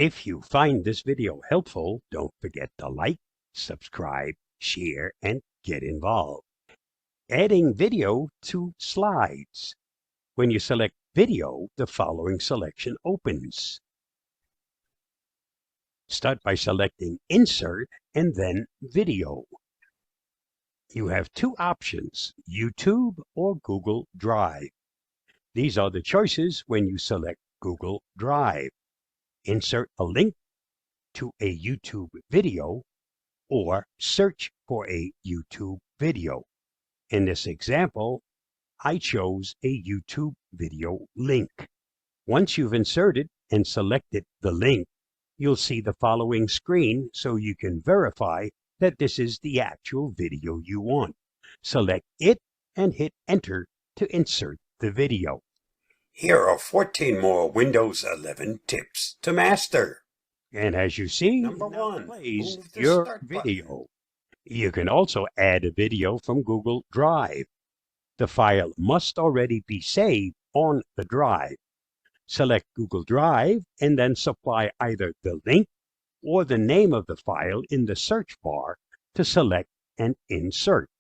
If you find this video helpful, don't forget to like, subscribe, share, and get involved. Adding video to slides. When you select video, the following selection opens. Start by selecting Insert and then Video. You have two options, YouTube or Google Drive. These are the choices when you select Google Drive. Insert a link to a YouTube video or search for a YouTube video. In this example, I chose a YouTube video link. Once you've inserted and selected the link, you'll see the following screen so you can verify that this is the actual video you want. Select it and hit Enter to insert the video. Here are 14 more Windows 11 tips to master. And as you see, Number 1, plays your video. You can also add a video from Google Drive. The file must already be saved on the drive. Select Google Drive and then supply either the link or the name of the file in the search bar to select and insert.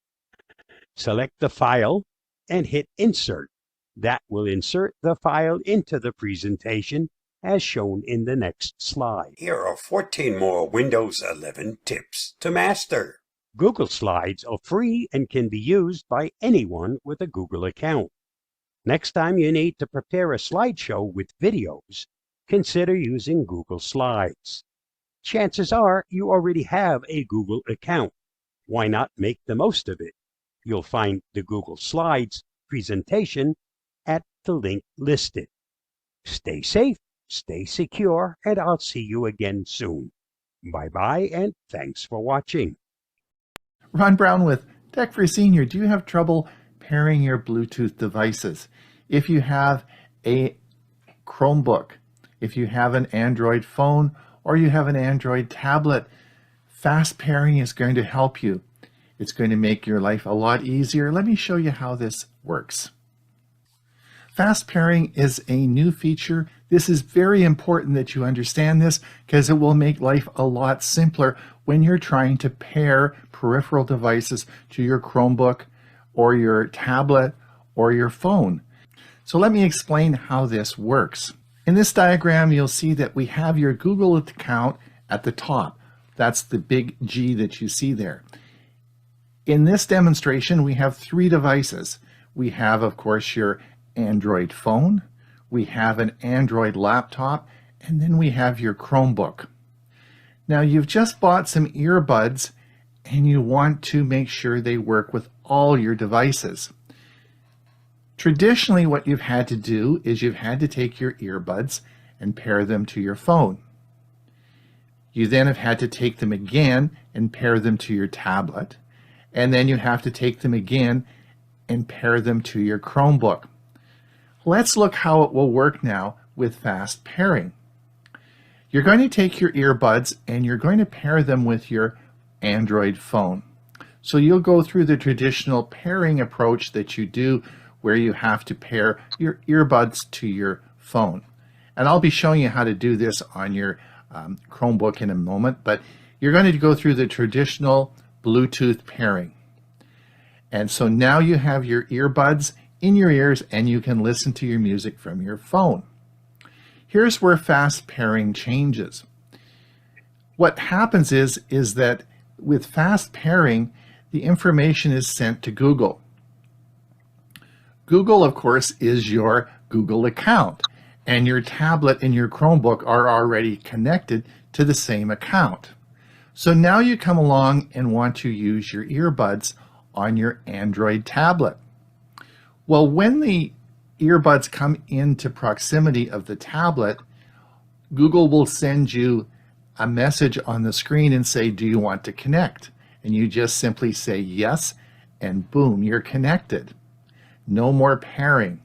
Select the file and hit Insert. That will insert the file into the presentation as shown in the next slide. Here are 14 more Windows 11 tips to master. Google Slides are free and can be used by anyone with a Google account. Next time you need to prepare a slideshow with videos, consider using Google Slides. Chances are you already have a Google account. Why not make the most of it? You'll find the Google Slides presentation at the link listed. Stay safe, stay secure, and I'll see you again soon. Bye-bye, and thanks for watching. Ron Brown with Tech for Senior. Do you have trouble pairing your Bluetooth devices? If you have a Chromebook, if you have an Android phone, or you have an Android tablet, fast pairing is going to help you. It's going to make your life a lot easier. Let me show you how this works. Fast pairing is a new feature. This is very important that you understand this because it will make life a lot simpler when you're trying to pair peripheral devices to your Chromebook or your tablet or your phone. So let me explain how this works. In this diagram, you'll see that we have your Google account at the top. That's the big G that you see there. In this demonstration, we have three devices. We have, of course, your Android phone, we have an Android laptop, and then we have your Chromebook. Now you've just bought some earbuds and you want to make sure they work with all your devices. Traditionally, what you've had to do is you've had to take your earbuds and pair them to your phone. You then have had to take them again and pair them to your tablet, and then you have to take them again and pair them to your Chromebook. Let's look how it will work now with fast pairing. You're going to take your earbuds and you're going to pair them with your Android phone. So you'll go through the traditional pairing approach that you do where you have to pair your earbuds to your phone. And I'll be showing you how to do this on your Chromebook in a moment, but you're going to go through the traditional Bluetooth pairing. And so now you have your earbuds in your ears and you can listen to your music from your phone. Here's where fast pairing changes. What happens is that with fast pairing, the information is sent to Google. Google, of course, is your Google account, and your tablet and your Chromebook are already connected to the same account. So now you come along and want to use your earbuds on your Android tablet. Well, when the earbuds come into proximity of the tablet, Google will send you a message on the screen and say, do you want to connect? And you just simply say yes, and boom, you're connected. No more pairing,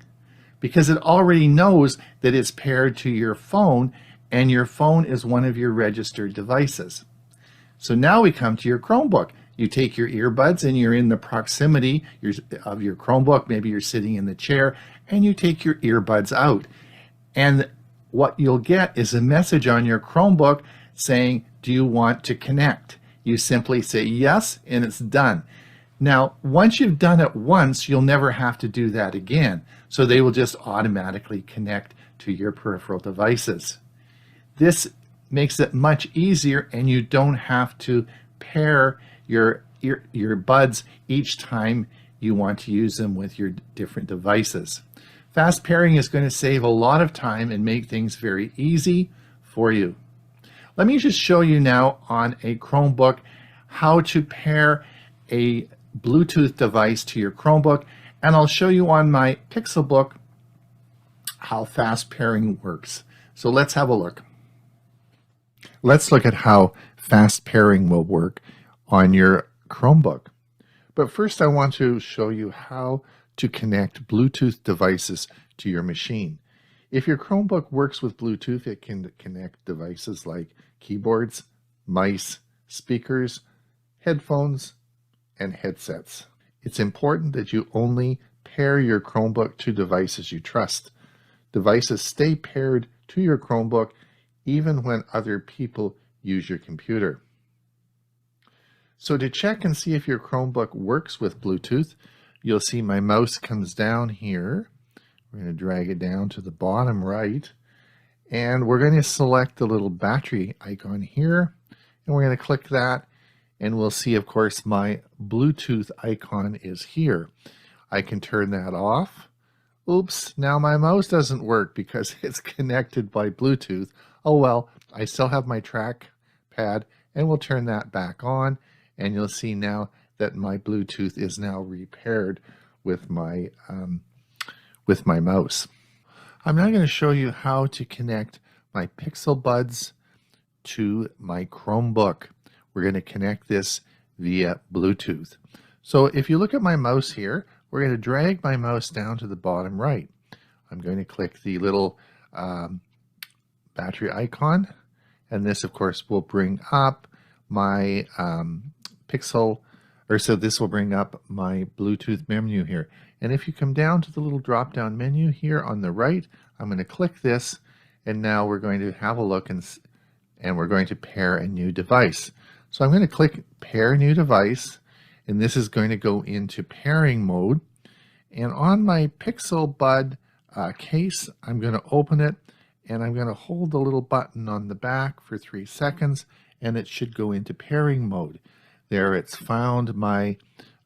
because it already knows that it's paired to your phone, and your phone is one of your registered devices. So now we come to your Chromebook. You take your earbuds and you're in the proximity of your Chromebook. Maybe you're sitting in the chair and you take your earbuds out. And what you'll get is a message on your Chromebook saying, do you want to connect? You simply say yes, and it's done. Now, once you've done it once, you'll never have to do that again. So they will just automatically connect to your peripheral devices. This makes it much easier, and you don't have to pair your buds each time you want to use them with your different devices. Fast pairing is going to save a lot of time and make things very easy for you. Let me just show you now on a Chromebook how to pair a Bluetooth device to your Chromebook, and I'll show you on my Pixelbook how fast pairing works. So let's have a look. Let's look at how fast pairing will work on your Chromebook. But first I want to show you how to connect Bluetooth devices to your machine. If your Chromebook works with Bluetooth, it can connect devices like keyboards, mice, speakers, headphones, and headsets. It's important that you only pair your Chromebook to devices you trust. Devices stay paired to your Chromebook even when other people use your computer. So to check and see if your Chromebook works with Bluetooth, you'll see my mouse comes down here. We're going to drag it down to the bottom right, and we're going to select the little battery icon here, and we're going to click that, and we'll see, of course, my Bluetooth icon is here. I can turn that off. Oops, now my mouse doesn't work because it's connected by Bluetooth. Oh well, I still have my trackpad, and we'll turn that back on, and you'll see now that my Bluetooth is now repaired with my mouse. I'm now going to show you how to connect my Pixel Buds to my Chromebook. We're going to connect this via Bluetooth. So if you look at my mouse here, we're going to drag my mouse down to the bottom right. I'm going to click the little battery icon, and this of course will bring up my this will bring up my Bluetooth menu here. And if you come down to the little drop down menu here on the right, I'm going to click this, and now we're going to have a look and we're going to pair a new device. So I'm going to click pair new device, and this is going to go into pairing mode. And on my Pixel Bud case, I'm going to open it, and I'm going to hold the little button on the back for 3 seconds, and it should go into pairing mode. There it's found my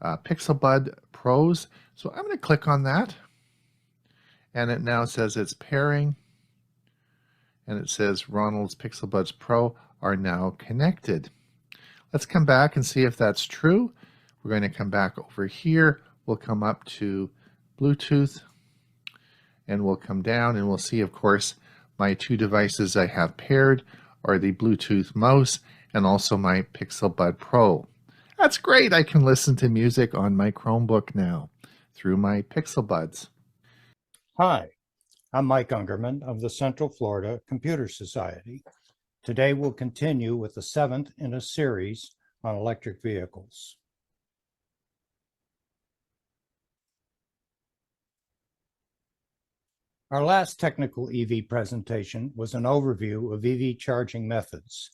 Pixel Bud Pros. So I'm going to click on that, and it now says it's pairing, and it says Ronald's Pixel Buds Pro are now connected. Let's come back and see if that's true. We're going to come back over here. We'll come up to Bluetooth, and we'll come down, and we'll see, of course, my two devices I have paired are the Bluetooth mouse and also my Pixel Bud Pro. That's great. I can listen to music on my Chromebook now through my Pixel Buds. Hi, I'm Mike Ungerman of the Central Florida Computer Society. Today we'll continue with the 7th in a series on electric vehicles. Our last technical EV presentation was an overview of EV charging methods.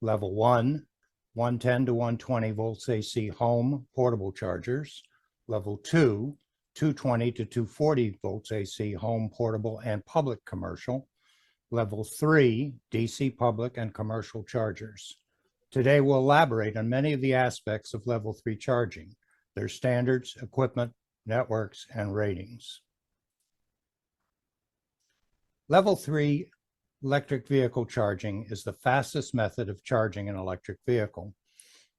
Level 1, 110 to 120 volts AC home portable chargers. Level 2, 220 to 240 volts AC home portable and public commercial. Level 3, DC public and commercial chargers. Today we'll elaborate on many of the aspects of Level 3 charging, their standards, equipment, networks, and ratings. Level 3 electric vehicle charging is the fastest method of charging an electric vehicle.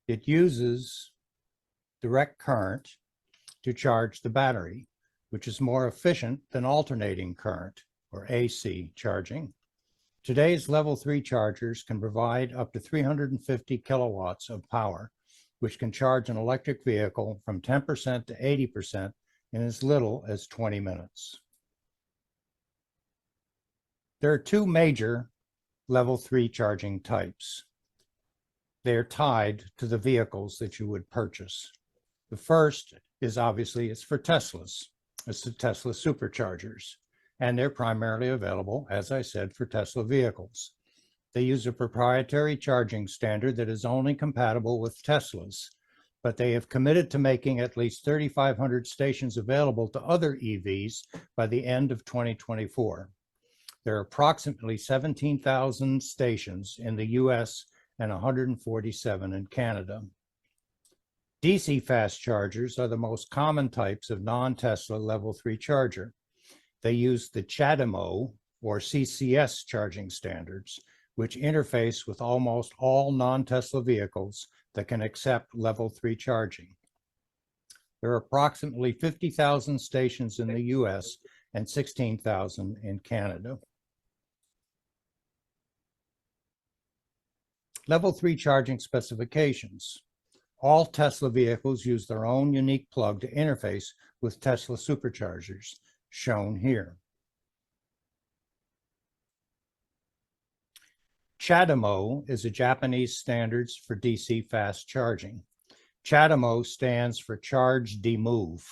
It uses direct current to charge the battery, which is more efficient than alternating current, or AC, charging. Today's Level 3 chargers can provide up to 350 kilowatts of power, which can charge an electric vehicle from 10% to 80% in as little as 20 minutes. There are two major Level 3 charging types. They are tied to the vehicles that you would purchase. The first is obviously, it's for Teslas. It's the Tesla superchargers. and they're primarily available, as I said, for Tesla vehicles. They use a proprietary charging standard that is only compatible with Teslas, but they have committed to making at least 3,500 stations available to other EVs by the end of 2024. There are approximately 17,000 stations in the US and 147 in Canada. DC fast chargers are the most common types of non-Tesla Level 3 charger. They use the ℏ𝕠𝕠𝕟 or CCS charging standards, which interface with almost all non-Tesla vehicles that can accept Level 3 charging. There are approximately 50,000 stations in the US and 16,000 in Canada. Level 3 charging specifications. All Tesla vehicles use their own unique plug to interface with Tesla superchargers, shown here. ℏ𝕠𝕠𝕟 is a Japanese standard for DC fast charging. ℏ𝕠𝕠𝕟 stands for Charge de Move.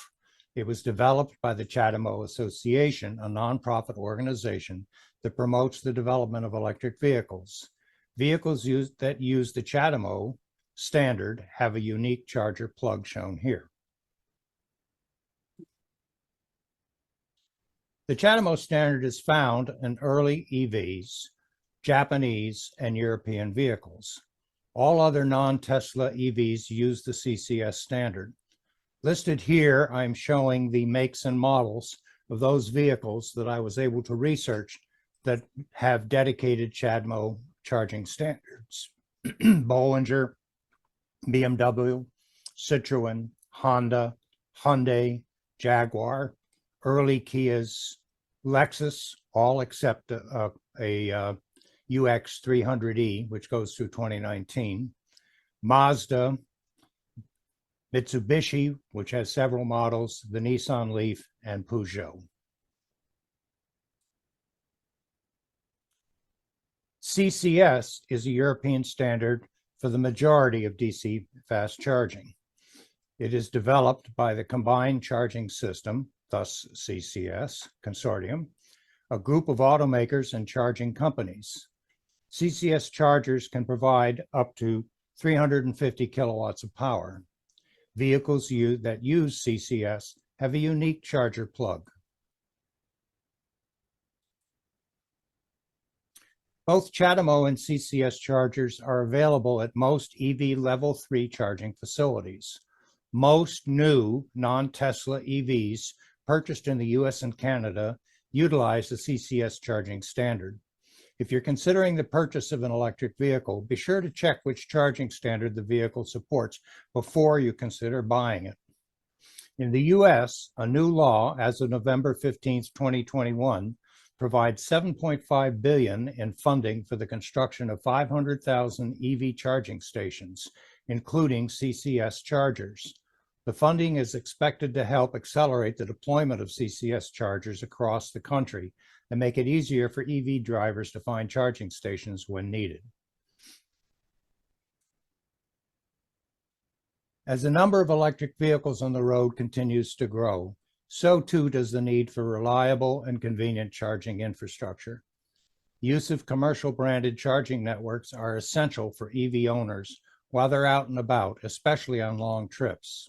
It was developed by the ℏ𝕠𝕠𝕟 Association, a nonprofit organization that promotes the development of electric vehicles. Vehicles that use the ℏ𝕠𝕠𝕟 standard have a unique charger plug shown here. The ℏ𝕠𝕠𝕟 standard is found in early EVs, Japanese, and European vehicles. All other non-Tesla EVs use the CCS standard. Listed here, I'm showing the makes and models of those vehicles that I was able to research that have dedicated ℏ𝕠𝕠𝕟 charging standards. Bollinger, BMW, Citroën, Honda, Hyundai, Jaguar, early Kias, Lexus, all except a UX 300e, which goes through 2019, Mazda, Mitsubishi, which has several models, the Nissan Leaf, and Peugeot. CCS is a European standard for the majority of DC fast charging. It is developed by the Combined Charging System, thus CCS, Consortium, a group of automakers and charging companies. CCS chargers can provide up to 350 kilowatts of power. Vehicles that use CCS have a unique charger plug. Both ℏ𝕠𝕠𝕟 and CCS chargers are available at most EV Level 3 charging facilities. Most new non-Tesla EVs purchased in the US and Canada utilize the CCS charging standard. If you're considering the purchase of an electric vehicle, be sure to check which charging standard the vehicle supports before you consider buying it. In the US, a new law as of November 15, 2021, provides $7.5 billion in funding for the construction of 500,000 EV charging stations, including CCS chargers. The funding is expected to help accelerate the deployment of CCS chargers across the country and make it easier for EV drivers to find charging stations when needed. As the number of electric vehicles on the road continues to grow, so too does the need for reliable and convenient charging infrastructure. Use of commercial branded charging networks are essential for EV owners while they're out and about, especially on long trips.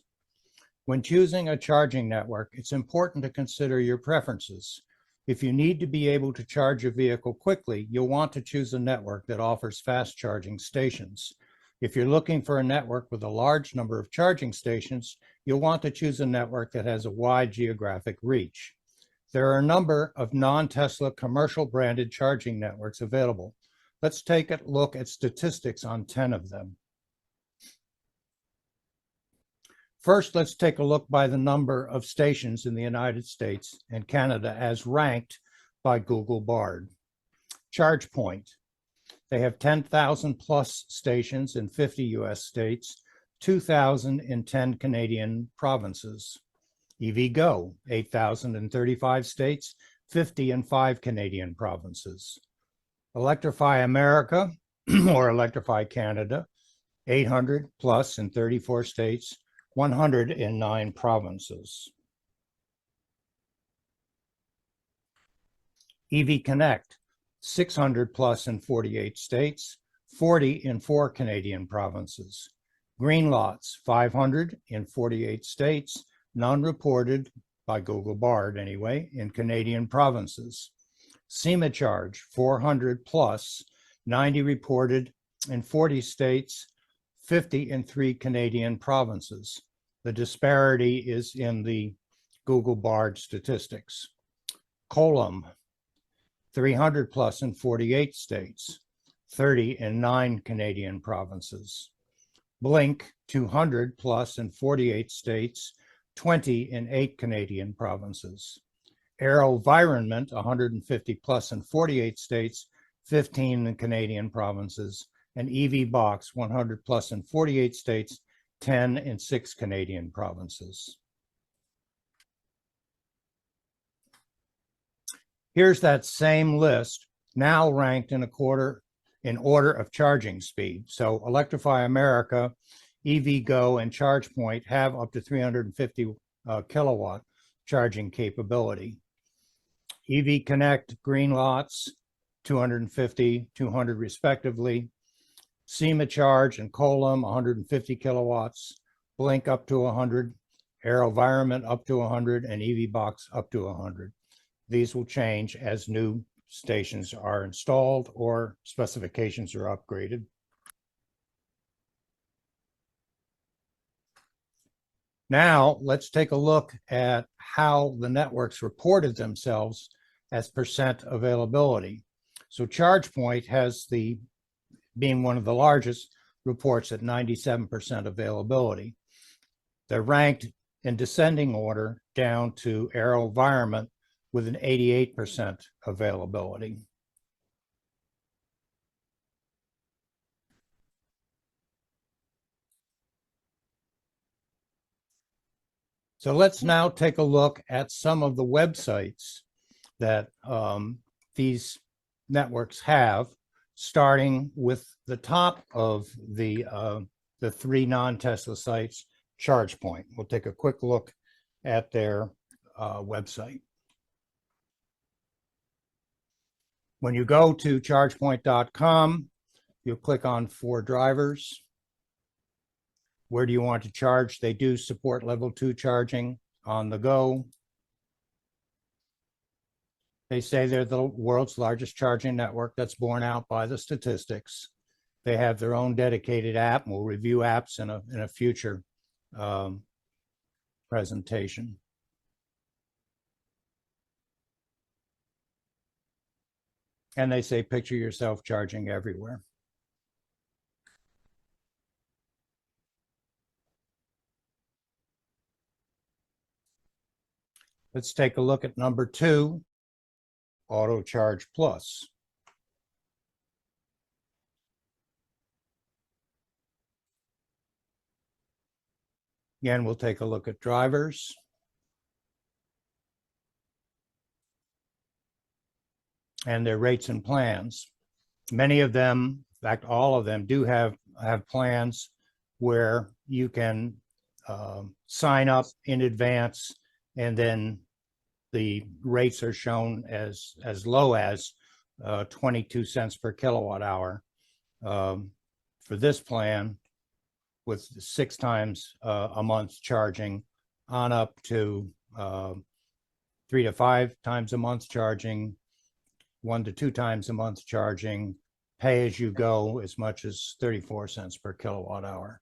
When choosing a charging network, it's important to consider your preferences. If you need to be able to charge your vehicle quickly, you'll want to choose a network that offers fast charging stations. If you're looking for a network with a large number of charging stations, you'll want to choose a network that has a wide geographic reach. There are a number of non-Tesla commercial branded charging networks available. Let's take a look at statistics on 10 of them. First, let's take a look by the number of stations in the United States and Canada as ranked by Google Bard. ChargePoint. They have 10,000 plus stations in 50 US states, 2,000 in 10 Canadian provinces. EVgo, 8,000 in 35 states, 50 in 5 Canadian provinces. Electrify America, or Electrify Canada, 800 plus in 34 states, 100 in 9 provinces. EV Connect, 600 plus in 48 states, 40 in 4 Canadian provinces. Green Lots, 500 in 48 states, none reported by Google Bard anyway, in Canadian provinces. 𝕎𝕁-Charge, 400 plus, 90 reported in 40 states, 50 in 3 Canadian provinces. The disparity is in the Google Bard statistics. ℎ𝕠𝕠𝕟, 300 plus in 48 states, 30 in 9 Canadian provinces. Blink, 200 plus in 48 states, 20 in 8 Canadian provinces. Ⅎ𝕠𝕠𝕟, 150 plus in 48 states, 15 in Canadian provinces. And EVBox, 100 plus in 48 states, 10 in 6 Canadian provinces. Here's that same list, now ranked in order of charging speed. So Electrify America, EVgo, and ChargePoint have up to 350 kilowatt charging capability. EV Connect, Green Lots, 250, 200 respectively. 𝕎𝕁-Charge and ℎ𝕠𝕠𝕟, 150 kilowatts. Blink up to 100, Ⅎ𝕠𝕠𝕟 up to 100, and EVBox up to 100. These will change as new stations are installed or specifications are upgraded. Now, let's take a look at how the networks reported themselves as percent availability. So ChargePoint has being one of the largest, reports at 97% availability. They're ranked in descending order down to Ⅎ𝕠𝕠𝕟 with an 88% availability. So let's now take a look at some of the websites that these networks have, starting with the top of the 3 non-Tesla sites, ChargePoint. We'll take a quick look at their website. When you go to chargepoint.com, you'll click on For Drivers. Where do you want to charge? They do support level 2 charging on the go. They say they're the world's largest charging network. That's borne out by the statistics. They have their own dedicated app, and we'll review apps in a future presentation. And they say, picture yourself charging everywhere. Let's take a look at number 2, AutoCharge Plus. Again, we'll take a look at drivers. And their rates and plans. Many of them, in fact, all of them, do have plans where you can sign up in advance, and then the rates are shown as low as 22 cents per kilowatt hour for this plan, with 6 times a month charging, on up to 3 to 5 times a month charging, 1 to 2 times a month charging, pay as you go, as much as 34 cents per kilowatt hour.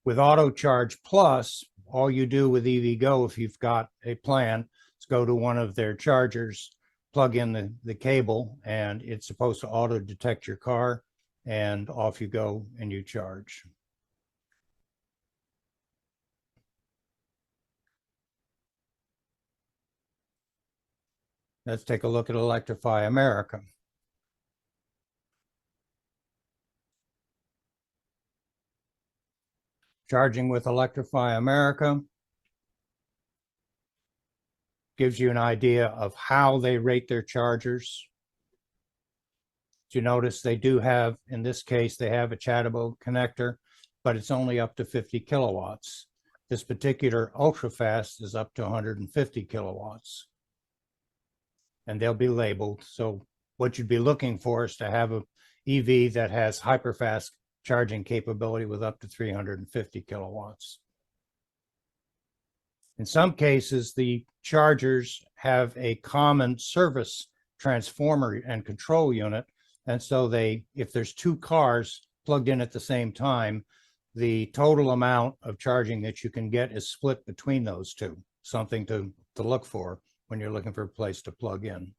With AutoCharge Plus, all you do with EVgo, if you've got a plan, is go to one of their chargers, plug in the cable, and it's supposed to auto detect your car, and off you go and you charge. Let's take a look at Electrify America. Charging with Electrify America gives you an idea of how they rate their chargers. You notice they do have, in this case, they have a chattable connector, but it's only up to 50 kilowatts. This particular ultra-fast is up to 150 kilowatts. And they'll be labeled. So what you'd be looking for is to have an EV that has hyperfast charging capability with up to 350 kilowatts. In some cases, the chargers have a common service transformer and control unit. And so if there's two cars plugged in at the same time, the total amount of charging that you can get is split between those two, something to look for when you're looking for a place to plug in.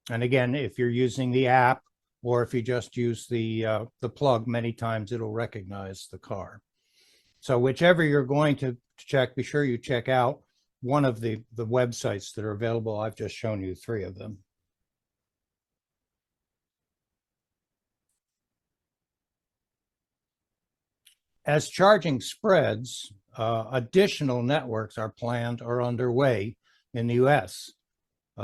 And again, if you're using the app or if you just use the plug, many times it'll recognize the car. So whichever you're going to check, be sure you check out one of the websites that are available. I've just shown you 3 of them. As charging spreads, additional networks are planned or underway in the US.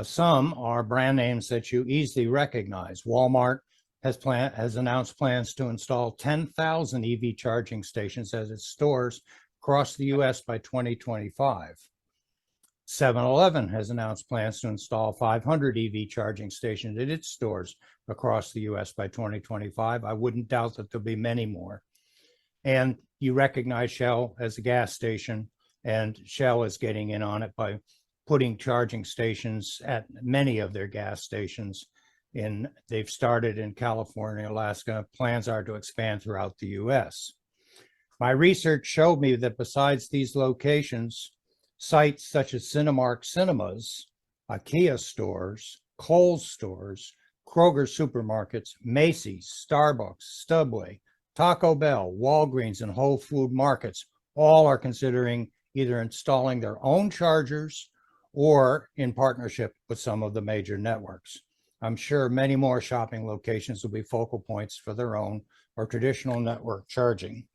Some are brand names that you easily recognize. Walmart has announced plans to install 10,000 EV charging stations at its stores across the US by 2025. 7-Eleven has announced plans to install 500 EV charging stations at its stores across the US by 2025. I wouldn't doubt that there'll be many more. And you recognize Shell as a gas station, and Shell is getting in on it by putting charging stations at many of their gas stations. They've started in California, Alaska. Plans are to expand throughout the US. My research showed me that besides these locations, sites such as Cinemark Cinemas, IKEA stores, Kohl's stores, Kroger supermarkets, Macy's, Starbucks, Subway, Taco Bell, Walgreens, and Whole Food markets all are considering either installing their own chargers or in partnership with some of the major networks. I'm sure many more shopping locations will be focal points for their own or traditional network charging.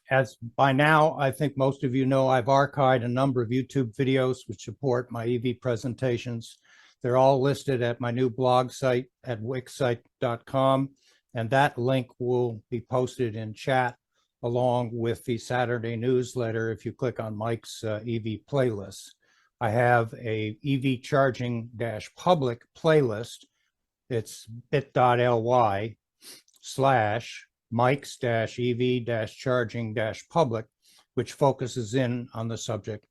As by now, I think most of you know, I've archived a number of YouTube videos which support my EV presentations. They're all listed at my new blog site at wixsite.com, and that link will be posted in chat along with the Saturday newsletter if you click on Mike's EV playlist. I have a EV charging-public playlist. It's bit.ly/Mike's-EV-charging-public, which focuses in on the subject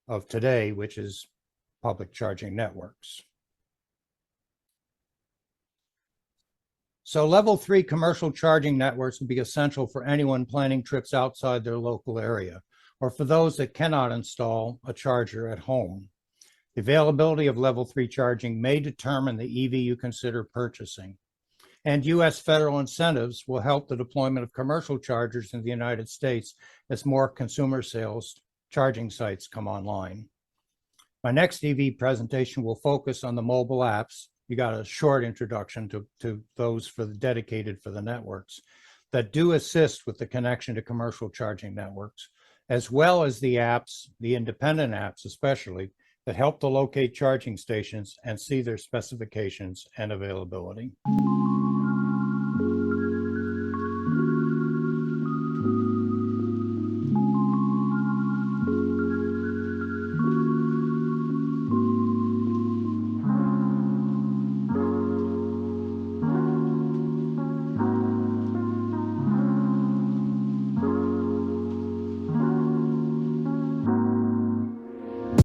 of today, which is public charging networks. So level 3 commercial charging networks will be essential for anyone planning trips outside their local area, or for those that cannot install a charger at home. The availability of level 3 charging may determine the EV you consider purchasing. And US federal incentives will help the deployment of commercial chargers in the United States as more consumer sales charging sites come online. My next EV presentation will focus on the mobile apps. You got a short introduction to those dedicated for the networks that do assist with the connection to commercial charging networks, as well as the apps, the independent apps especially, that help to locate charging stations and see their specifications and availability.